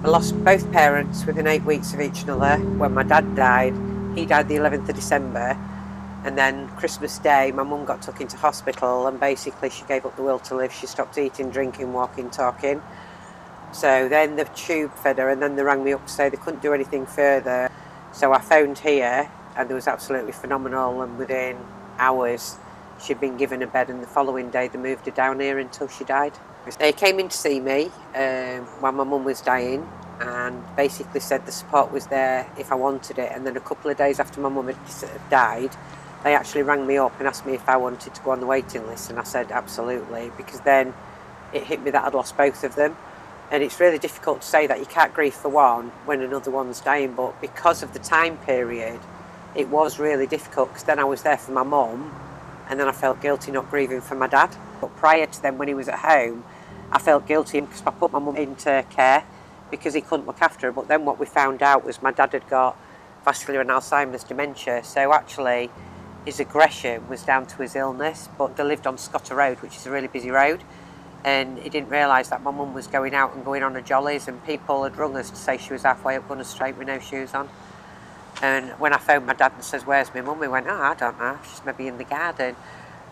I lost both parents within 8 weeks of each other. When my dad died, he died the 11th of December, and then Christmas Day my mum got took into hospital, and basically she gave up the will to live. She stopped eating, drinking, walking, talking. So then the tube fed her, and then they rang me up to say they couldn't do anything further. So I phoned here, and it was absolutely phenomenal, and within hours she'd been given a bed, and the following day they moved her down here until she died. They came in to see me while my mum was dying, and basically said the support was there if I wanted it. And then a couple of days after my mum had died, they actually rang me up and asked me if I wanted to go on the waiting list, and I said absolutely, because then it hit me that I'd lost both of them. And it's really difficult to say that you can't grieve for one when another one's dying, but because of the time period, it was really difficult, because then I was there for my mum, and then I felt guilty not grieving for my dad. But prior to then, when he was at home, I felt guilty because I put my mum into care because he couldn't look after her. But then what we found out was my dad had got vascular and Alzheimer's dementia, so actually his aggression was down to his illness. But they lived on Scotter Road, which is a really busy road, and he didn't realise that my mum was going out and going on her jollies, and people had rung us to say she was halfway up Gunner Street with no shoes on. And when I phoned my dad and says, "Where's my mum?" he went, "Oh, I don't know, she's maybe in the garden."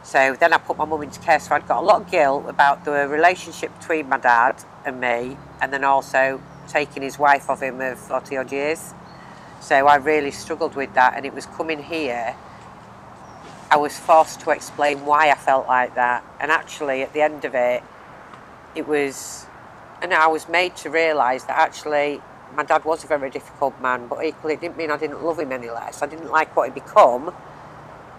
So then I put my mum into care, so I'd got a lot of guilt about the relationship between my dad and me, and then also taking his wife of him of 40 odd years. So I really struggled with that, and it was coming here, I was forced to explain why I felt like that. And actually at the end of it, I was made to realise that actually my dad was a very difficult man, but equally it didn't mean I didn't love him any less. I didn't like what he'd become,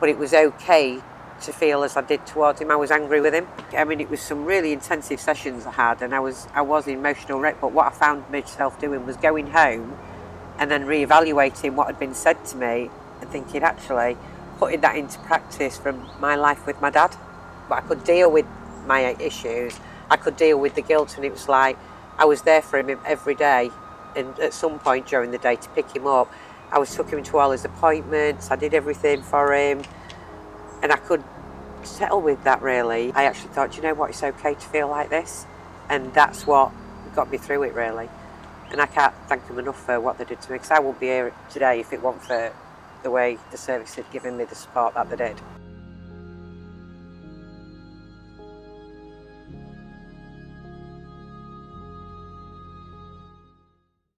but it was okay to feel as I did towards him. I was angry with him. I mean, it was some really intensive sessions I had, and I was an emotional wreck, but what I found myself doing was going home and then reevaluating what had been said to me and thinking, actually, putting that into practice from my life with my dad. But I could deal with my issues, I could deal with the guilt, and it was like I was there for him every day, and at some point during the day to pick him up. I took him to all his appointments, I did everything for him, and I could settle with that really. I actually thought, you know what, it's okay to feel like this, and that's what got me through it really. And I can't thank them enough for what they did to me, because I wouldn't be here today if it weren't for the way the service had given me the support that they did.